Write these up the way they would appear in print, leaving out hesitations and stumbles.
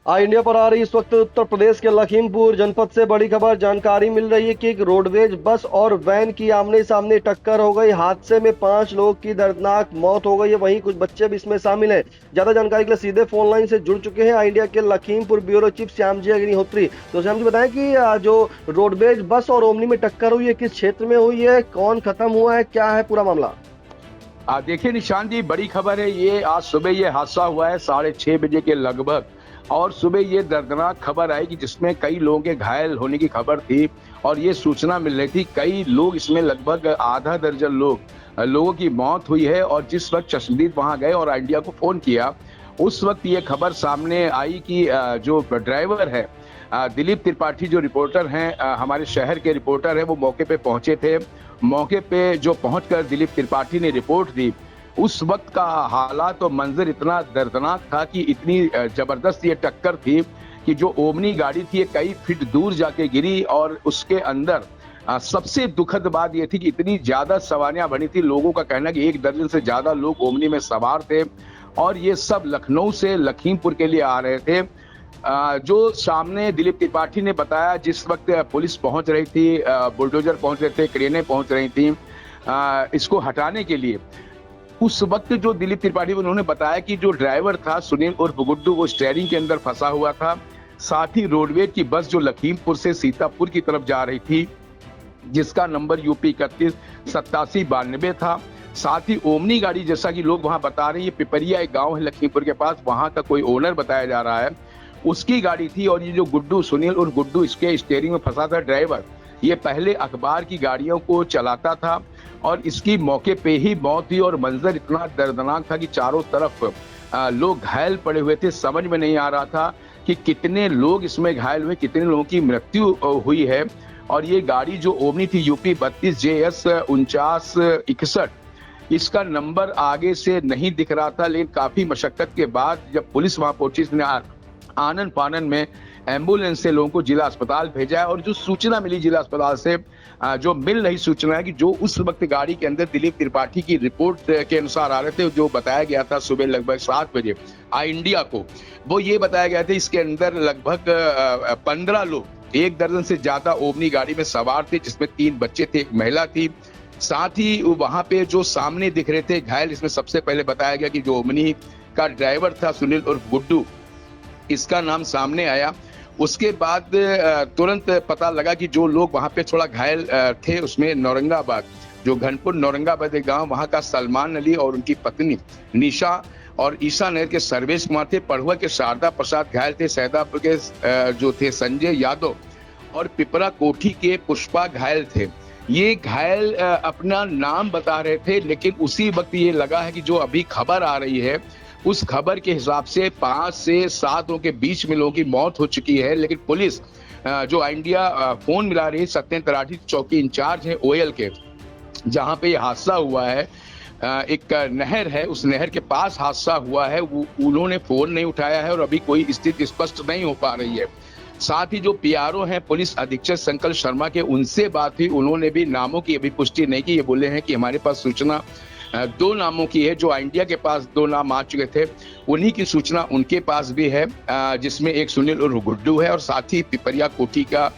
India पर आ रही इस वक्त उत्तर प्रदेश के लखीमपुर जनपद से बड़ी खबर। जानकारी मिल रही है कि एक रोडवेज बस और वैन की आमने सामने टक्कर हो गई। हादसे में 5 लोगों की दर्दनाक मौत हो गई है, वहीं कुछ बच्चे भी इसमें शामिल हैं। ज्यादा जानकारी के लिए सीधे फोन लाइन से जुड़ चुके हैं इंडिया के लखीमपुर ब्यूरो चीफ श्याम जी अग्निहोत्री। तो श्याम जी बताएं कि जो रोडवेज बस और ओमनी में टक्कर हुई है किस क्षेत्र में हुई है, कौन खत्म हुआ है, क्या है पूरा मामला? देखिए निशांत जी, बड़ी खबर है। ये आज सुबह ये हादसा हुआ है 6:30 बजे के लगभग, और सुबह ये दर्दनाक खबर आई कि जिसमें कई लोगों के घायल होने की खबर थी और ये सूचना मिल रही थी कई लोग, इसमें लगभग आधा दर्जन लोगों की मौत हुई है। और जिस वक्त चश्मदीद वहां गए और इंडिया को फोन किया, उस वक्त ये खबर सामने आई कि जो ड्राइवर है दिलीप त्रिपाठी, जो रिपोर्टर हैं, हमारे शहर के रिपोर्टर हैं, वो मौके पे पहुंचे थे। मौके पे जो पहुंचकर दिलीप त्रिपाठी ने रिपोर्ट दी, उस वक्त का हालात और मंजर इतना दर्दनाक था कि इतनी जबरदस्त ये टक्कर थी कि जो ओमनी गाड़ी थी कई फीट दूर जाके गिरी। और उसके अंदर सबसे दुखद बात ये थी कि इतनी ज्यादा सवारियां बनी थी। लोगों का कहना कि 1 दर्जन से ज्यादा लोग ओमनी में सवार थे और ये सब लखनऊ से लखीमपुर के लिए आ रहे थे। जो सामने दिलीप त्रिपाठी ने बताया, जिस वक्त पुलिस पहुंच रही थी, बुलडोजर पहुंच रहे थे, क्रेनें पहुंच रही थी इसको हटाने के लिए, उस वक्त जो दिलीप त्रिपाठी उन्होंने बताया कि जो ड्राइवर था सुनील उर्फ गुड्डू, वो स्टीयरिंग के अंदर फंसा हुआ था। साथ ही रोडवेज की बस जो लखीमपुर से सीतापुर की तरफ जा रही थी, जिसका नंबर यूपी 318792 था। साथ ही ओमनी गाड़ी, जैसा कि लोग वहां बता रहे हैं, ये पिपरिया एक गांव है लखीमपुर के पास, वहां का कोई ओनर बताया जा रहा है, उसकी गाड़ी थी। और ये जो गुड्डू, सुनील और गुड्डू, इसके स्टीयरिंग में फंसा था ड्राइवर, ये पहले अखबार की गाड़ियों को चलाता था और इसकी मौके पे ही मौत हुई। और मंजर इतना दर्दनाक था कि चारों तरफ लोग घायल पड़े हुए थे। समझ में नहीं आ रहा था कि कितने लोग इसमें घायल हुए, कितने लोगों की मृत्यु हुई है। और ये गाड़ी जो ओमनी थी यूपी 32JS 4961, इसका नंबर आगे से नहीं दिख रहा था, लेकिन काफी मशक्कत के बाद जब पुलिस वहां पहुंची, इसने आनन फानन में एम्बुलेंस से लोगों को जिला अस्पताल भेजा है। और जो सूचना मिली जिला अस्पताल से, जो मिल रही सूचना है कि जो उस वक्त गाड़ी के अंदर दिलीप त्रिपाठी की रिपोर्ट के अनुसार आ रहे थे, जो बताया गया था सुबह लगभग 7 बजे इंडिया को, वो ये बताया गया था इसके अंदर लगभग 15 लोग, 1 दर्जन से ज्यादा ओमनी गाड़ी में सवार थे, जिसमें 3 बच्चे थे, 1 महिला थी। साथ ही वहां पे जो सामने दिख रहे थे घायल, इसमें सबसे पहले बताया गया कि जो ओमनी का ड्राइवर था सुनील उर्फ गुड्डू, इसका नाम सामने आया। उसके बाद तुरंत पता लगा कि जो लोग वहां पे थोड़ा घायल थे, उसमें नौरंगाबाद, जो घनपुर नौरंगाबाद एक गांव, वहां का सलमान अली और उनकी पत्नी निशा, और ईसा नगर के सर्वेश कुमार थे, पढ़ुआ के शारदा प्रसाद घायल थे, सैदापुर के जो थे संजय यादव, और पिपरा कोठी के पुष्पा घायल थे। ये घायल अपना नाम बता रहे थे, लेकिन उसी वक्त ये लगा है कि जो अभी खबर आ रही है, उस खबर के हिसाब से 5 से 7 लोगों के बीच में लोगों की मौत हो चुकी है। लेकिन पुलिस जो इंडिया फोन मिला रही है, सत्येंद्र तराठी चौकी इंचार्ज है ओएल के, जहां पे ये हादसा हुआ है, एक नहर है, उस नहर के पास हादसा हुआ है, उन्होंने फोन नहीं उठाया है और अभी कोई स्थिति स्पष्ट नहीं हो पा रही है। साथ ही जो पीआरओ हैं पुलिस अधीक्षक संकल्प शर्मा के, उनसे बात हुई, उन्होंने भी नामों की अभी पुष्टि नहीं की। ये बोले हैं कि हमारे पास सूचना 2 नामों की है, जो इंडिया के पास 2 नाम आ चुके थे, उन्हीं की सूचना उनके पास भी है, जिसमें एक सुनील और गुड्डू है, और साथ ही पिपरिया कोठी का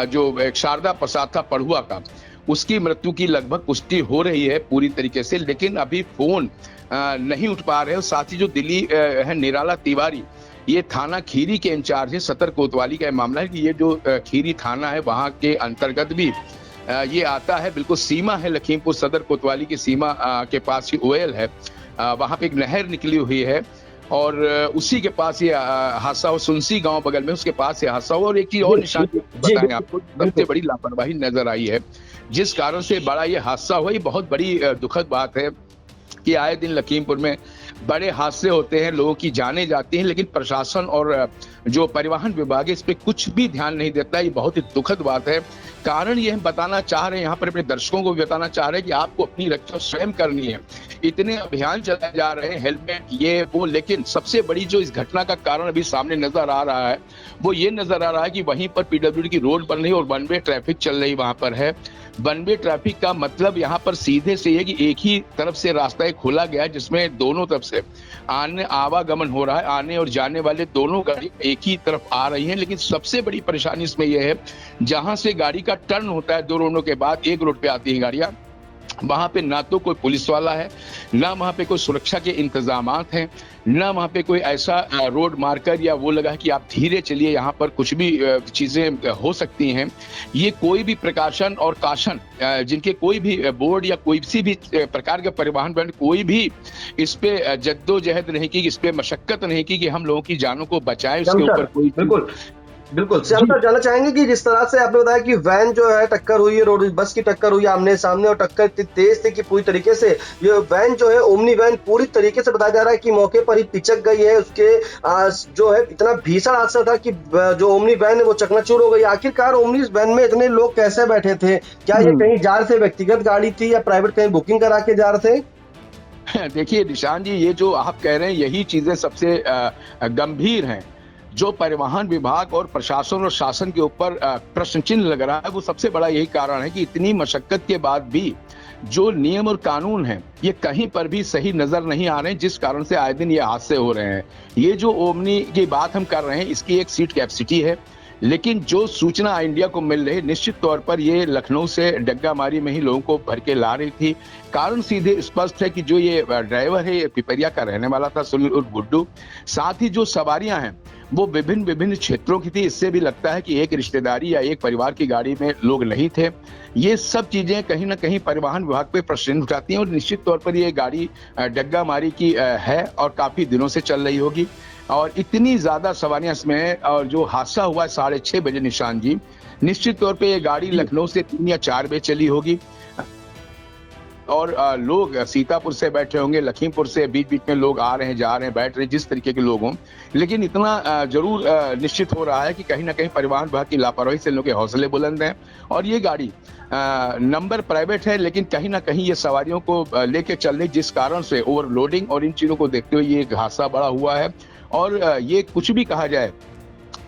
जो एक शारदा प्रसाद था पढ़ुआ का, उसकी मृत्यु की लगभग पुष्टि हो रही है पूरी तरीके से, लेकिन अभी फोन नहीं उठ पा रहे हैं। साथ ही जो दिल्ली है निराला तिवारी, ये थाना खीरी के इंचार्ज है, सदर कोतवाली का मामला है कि ये जो खीरी थाना है वहां के अंतर्गत भी ये आता है, बिल्कुल सीमा है, लखीमपुर सदर कोतवाली की सीमा के पास ही ओएल है, वहां पे एक नहर निकली हुई है और उसी के पास ये हादसा हो, सुनसी गांव बगल में, उसके पास ये हादसा हुआ। और एक चीज और निशान बताएं आपको, सबसे बड़ी लापरवाही नजर आई है जिस कारण से बड़ा ये हादसा हुआ। ये बहुत बड़ी दुखद बात है कि आए दिन लखीमपुर में बड़े हादसे होते हैं, लोगों की जानें जाती हैं, लेकिन प्रशासन और जो परिवहन विभाग है इस पे कुछ भी ध्यान नहीं देता। ये बहुत ही दुखद बात है। कारण ये हम बताना चाह रहे हैं, यहाँ पर अपने दर्शकों को भी बताना चाह रहे हैं कि आपको अपनी रक्षा स्वयं करनी है। इतने अभियान चलाए जा रहे हैं, हेलमेट ये वो, लेकिन सबसे बड़ी जो इस घटना का कारण अभी सामने नजर आ रहा है वो ये नजर आ रहा है कि वहीं पर पीडब्ल्यूडी की रोड बन रही है और वन वे ट्रैफिक चल रही वहां पर है। वन वे ट्रैफिक का मतलब यहाँ पर सीधे से ये कि एक ही तरफ से रास्ता खोला गया है, जिसमें दोनों तरफ से आने आवागमन हो रहा है, आने और जाने वाले दोनों गाड़ी एक ही तरफ आ रही हैं। लेकिन सबसे बड़ी परेशानी इसमें यह है, जहां से गाड़ी का टर्न होता है 2 रोडों के बाद एक रोड पे आती है गाड़ियां, वहां पे ना तो कोई पुलिस वाला है, ना वहां पे कोई सुरक्षा के इंतजामात हैं, ना वहां पे कोई ऐसा रोड मार्कर या वो लगा है कि आप धीरे चलिए, यहाँ पर कुछ भी चीजें हो सकती हैं। ये कोई भी प्रकाशन और काशन जिनके कोई भी बोर्ड या कोई सी भी प्रकार का परिवहन ब्रांड कोई भी इस पे जद्दोजहद नहीं की, इस पे मशक्कत नहीं की कि हम लोगों की जानों को बचाएं। उसके ऊपर कोई बिल्कुल बिल्कुल श्याम सर, जानना चाहेंगे कि जिस तरह से आपने बताया कि वैन जो है टक्कर हुई है, रोड बस की टक्कर हुई आमने सामने, और टक्कर इतनी तेज थी कि पूरी तरीके से ये वैन जो है ओमनी वैन पूरी तरीके से बताया जा रहा है कि मौके पर ही पिचक गई है। उसके जो है इतना भीषण हादसा था कि जो ओमनी वैन है वो चकनाचूर हो गई। आखिरकार ओमनी वैन में इतने लोग कैसे बैठे थे? क्या ये कहीं जा रहे थे, व्यक्तिगत गाड़ी थी या प्राइवेट कहीं बुकिंग करा के जा रहे थे? देखिए निशान जी, ये जो आप कह रहे हैं यही चीजें सबसे गंभीर हैं। जो परिवहन विभाग और प्रशासन और शासन के ऊपर प्रश्न चिन्ह लग रहा है, वो सबसे बड़ा यही कारण है कि इतनी मशक्कत के बाद भी जो नियम और कानून हैं ये कहीं पर भी सही नजर नहीं आ रहे हैं, जिस कारण से आए दिन ये हादसे हो रहे हैं। ये जो ओमनी की बात हम कर रहे हैं, इसकी एक सीट कैपेसिटी है, लेकिन जो सूचना इंडिया को मिल रही, निश्चित तौर पर ये लखनऊ से डग्गामारी में ही लोगों को भर के ला रही थी। कारण सीधे स्पष्ट है कि जो ये ड्राइवर है ये पिपरिया का रहने वाला था, सुनील उर्फ गुड्डू। साथ ही जो सवारियां हैं वो विभिन्न क्षेत्रों की थी। इससे भी लगता है कि एक रिश्तेदारी या एक परिवार की गाड़ी में लोग नहीं थे। ये सब चीजें कहीं ना कहीं परिवहन विभाग पे प्रश्न उठाती हैं, और निश्चित तौर पर ये गाड़ी डग्गामारी की है और काफी दिनों से चल रही होगी। और इतनी ज्यादा सवारियां इसमें हैं, और जो हादसा हुआ है 6:30 बजे निशान जी, निश्चित तौर पे ये गाड़ी लखनऊ से 3 या 4 बजे चली होगी, और लोग सीतापुर से बैठे होंगे, लखीमपुर से बीच बीच में लोग आ रहे हैं, जा रहे हैं, बैठ रहे हैं, जिस तरीके के लोग हों। लेकिन इतना जरूर निश्चित हो रहा है कि कहीं ना कहीं परिवहन विभाग की लापरवाही से लोगों के हौसले बुलंद हैं। और ये गाड़ी नंबर प्राइवेट है, लेकिन कहीं ना कहीं ये सवारियों को लेके चल रही, जिस कारण से ओवरलोडिंग और इन चीजों को देखते हुए ये हादसा बड़ा हुआ है। और ये कुछ भी कहा जाए,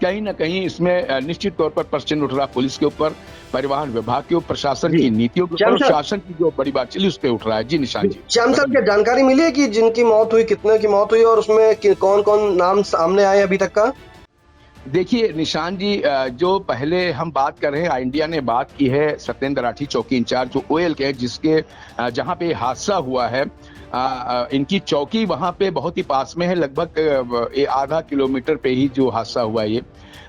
कहीं ना कहीं इसमें निश्चित तौर पर प्रश्न उठ रहा पुलिस के ऊपर, परिवहन विभाग के ऊपर, प्रशासन की नीतियों के ऊपर, शासन की जो बड़ी बात चली उस पर उठ रहा है। जी निशान जी। श्याम सर, क्या जानकारी मिली है कि जिनकी मौत हुई, कितने की मौत हुई, और उसमें कौन कौन नाम सामने आए अभी तक का? देखिए निशान जी, जो पहले हम बात कर रहे हैं, इंडिया ने बात की है सत्येंद्र राठी चौकी इंचार्ज जो ओएल के, जिसके जहां पे हादसा हुआ है, इनकी चौकी वहां पे बहुत ही पास में है, लगभग आधा किलोमीटर पे ही जो हादसा हुआ है। ये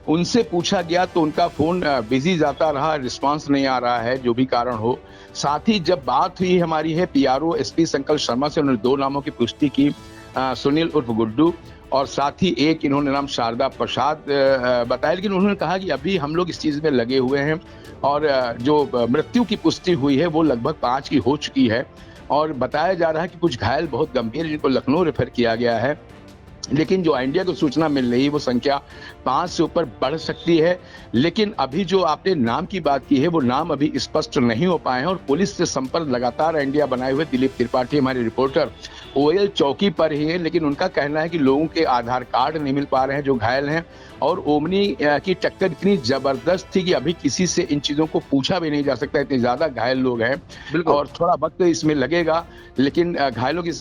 उनसे पूछा गया तो उनका फोन बिजी जाता रहा, रिस्पांस नहीं आ रहा है, जो भी कारण हो। साथ ही जब बात हुई हमारी है पीआरओ एसपी संकल्प शर्मा से, उन्होंने 2 नामों की पुष्टि की, सुनील उर्फ गुड्डू और साथ ही एक इन्होंने नाम शारदा प्रसाद बताया। लेकिन उन्होंने कहा कि अभी हम लोग इस चीज में लगे हुए हैं, और जो मृत्यु की पुष्टि हुई है वो लगभग 5 की हो चुकी है, और बताया जा रहा है कि कुछ घायल बहुत गंभीर, जिनको लखनऊ रेफर किया गया है। लेकिन जो इंडिया को सूचना मिल रही है वो संख्या 5 से ऊपर बढ़ सकती है। लेकिन अभी जो आपने नाम की बात की है वो नाम अभी स्पष्ट नहीं हो पाए हैं, और पुलिस से संपर्क लगातार इंडिया बनाए हुए दिलीप त्रिपाठी हमारे रिपोर्टर ओएल चौकी पर ही है। लेकिन उनका कहना है कि लोगों के आधार कार्ड नहीं मिल पा रहे हैं जो घायल हैं, और ओमनी की टक्कर इतनी जबरदस्त थी कि अभी किसी से इन चीजों को पूछा भी नहीं जा सकता, इतने ज्यादा घायल लोग हैं। और थोड़ा वक्त इसमें लगेगा, लेकिन घायलों की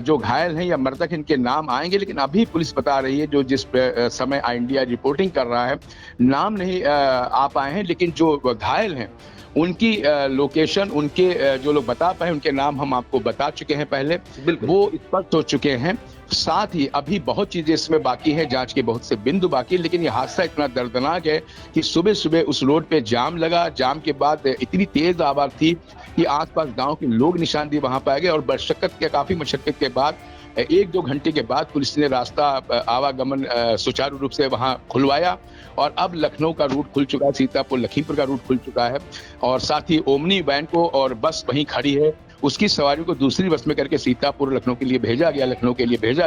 जो घायल हैं या मृतक, इनके नाम आएंगे। लेकिन अभी पुलिस बता रही है, जो जिस समय इंडिया रिपोर्टिंग कर रहा है, नाम नहीं आ पाए हैं, लेकिन जो घायल हैं उनकी लोकेशन, उनके जो लोग बता पाए उनके नाम हम आपको बता चुके हैं पहले, वो स्पष्ट हो चुके हैं। साथ ही अभी बहुत चीजें इसमें बाकी है, जांच के बहुत से बिंदु बाकी, लेकिन ये हादसा इतना दर्दनाक है कि सुबह सुबह उस रोड पे जाम लगा। जाम के बाद इतनी तेज आवाज थी कि आसपास गांव के लोग निशानदेही वहां पाए गए, और काफी मशक्कत के बाद 1-2 घंटे के बाद पुलिस ने रास्ता आवागमन सुचारू रूप से वहां खुलवाया, और अब लखनऊ का रूट खुल चुका है, सीतापुर लखीमपुर का रूट खुल चुका है। और साथ ही ओमनी वैन को और बस वहीं खड़ी है, उसकी सवारी को दूसरी बस में करके सीतापुर लखनऊ के लिए भेजा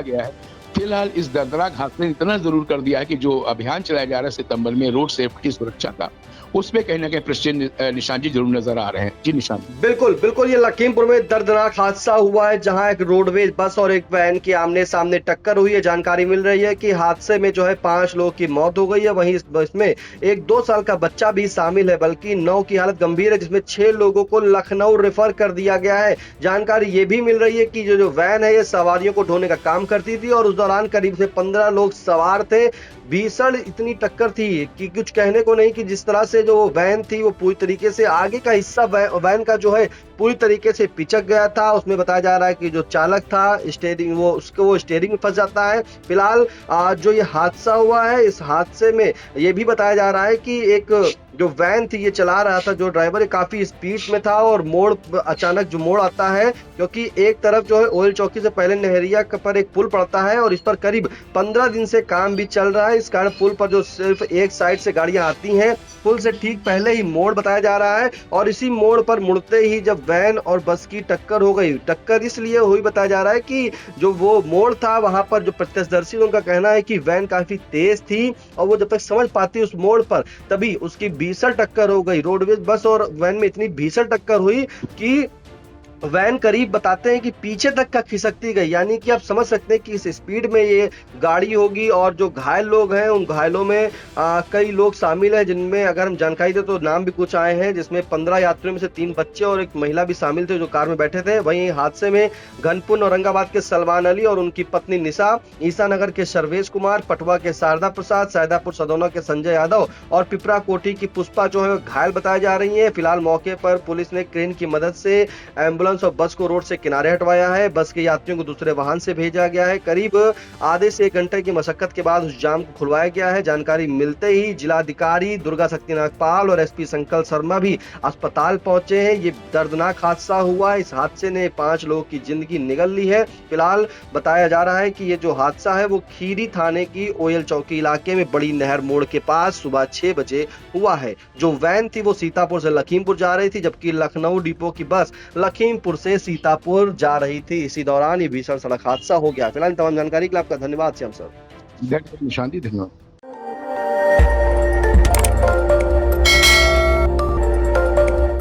गया है। फिलहाल इस दर्दनाक हादसे ने इतना जरूर कर दिया है कि जो अभियान चलाया जा रहा है सितंबर में रोड सेफ्टी सुरक्षा का, उसमें कहीं ना कहीं प्रश्न निशान जी जरूर नजर आ रहे हैं। जी निशान। बिल्कुल बिल्कुल, ये लखीमपुर में दर्दनाक हादसा हुआ है जहां एक रोडवेज बस और एक वैन की आमने सामने टक्कर हुई है। जानकारी मिल रही है कि हादसे में जो है 5 लोगों की मौत हो गई है, वहीं इस बस में एक 2 साल का बच्चा भी शामिल है, बल्कि 9 की हालत गंभीर है, जिसमें 6 लोगों को लखनऊ रेफर कर दिया गया है। जानकारी ये भी मिल रही है कि जो वैन है ये सवारियों को ढोने का काम करती थी और उस दौरान करीब से 15 लोग सवार थे। भीषण इतनी टक्कर थी कि कुछ कहने को नहीं, कि जिस तरह से जो वैन थी वो पूरी तरीके से आगे का हिस्सा वैन का जो है पूरी तरीके से पिचक गया था। उसमें बताया जा रहा है कि जो चालक था स्टीयरिंग वो स्टीयरिंग में फंस जाता है। फिलहाल जो ये हादसा हुआ है, इस हादसे में ये भी बताया जा रहा है कि एक जो वैन थी ये चला रहा था, जो ड्राइवर काफी स्पीड में था और अचानक जो मोड़ आता है, क्योंकि एक तरफ जो है ओयल चौकी से पहले नहरिया पर एक पुल पड़ता है और इस पर करीब 15 दिन से काम भी चल रहा है। इस कारण पुल पर जो सिर्फ एक साइड से गाड़ियां आती हैं, पुल से ठीक पहले ही मोड़ बताया जा रहा है और इसी मोड़ पर मुड़ते ही जब वैन और बस की टक्कर हो गई। टक्कर इसलिए हुई बताया जा रहा है कि जो वो मोड़ था वहां पर जो प्रत्यक्षदर्शी उनका कहना है कि वैन काफी तेज थी और वो जब तक समझ पाती उस मोड़ पर, तभी उसकी भीषण टक्कर हो गई। रोडवेज बस और वैन में इतनी भीषण टक्कर हुई कि वैन करीब बताते हैं कि पीछे तक का खिसकती गई। यानी कि आप समझ सकते हैं कि इस स्पीड में ये गाड़ी होगी। और जो घायल लोग हैं उन घायलों में कई लोग शामिल हैं, जिनमें अगर हम जानकारी दें तो नाम भी कुछ आए हैं, जिसमें 15 यात्रियों में से 3 बच्चे और एक महिला भी शामिल थे जो कार में बैठे थे। वहीं हादसे में घनपुर औरंगाबाद के सलमान अली और उनकी पत्नी निशा, ईसानगर के सर्वेश कुमार, पटवा के शारदा प्रसाद, सैदापुर सदौना के संजय यादव और पिपरा कोठी की पुष्पा जो है घायल बताई जा रही है। फिलहाल मौके पर पुलिस ने क्रेन की मदद से एम्बुलेंस और बस को रोड से किनारे हटवाया है। बस के यात्रियों को दूसरे वाहन से भेजा गया है। करीब आधे से 1 घंटे की मशक्कत के बाद उस जाम को खुलवाया गया है। जानकारी मिलते ही जिलाधिकारी दुर्गा शक्ति नागपाल और एसपी संकल्प शर्मा भी अस्पताल पहुंचे हैं। ये दर्दनाक हादसा हुआ। इस हादसे ने 5 लोगों की जिंदगी निगल ली है। फिलहाल बताया जा रहा है कि ये जो हादसा है वो खीरी थाने की ओयल चौकी इलाके में बड़ी नहर मोड़ के पास सुबह 6 बजे हुआ है। जो वैन थी वो सीतापुर से लखीमपुर जा रही थी, जबकि लखनऊ डिपो की बस लखीमपुर से सीतापुर जा रही थी। इसी दौरान ये भीषण सड़क हादसा हो गया। फिलहाल तमाम जानकारी के लिए आपका धन्यवाद श्याम सर। निशान जी धन्यवाद।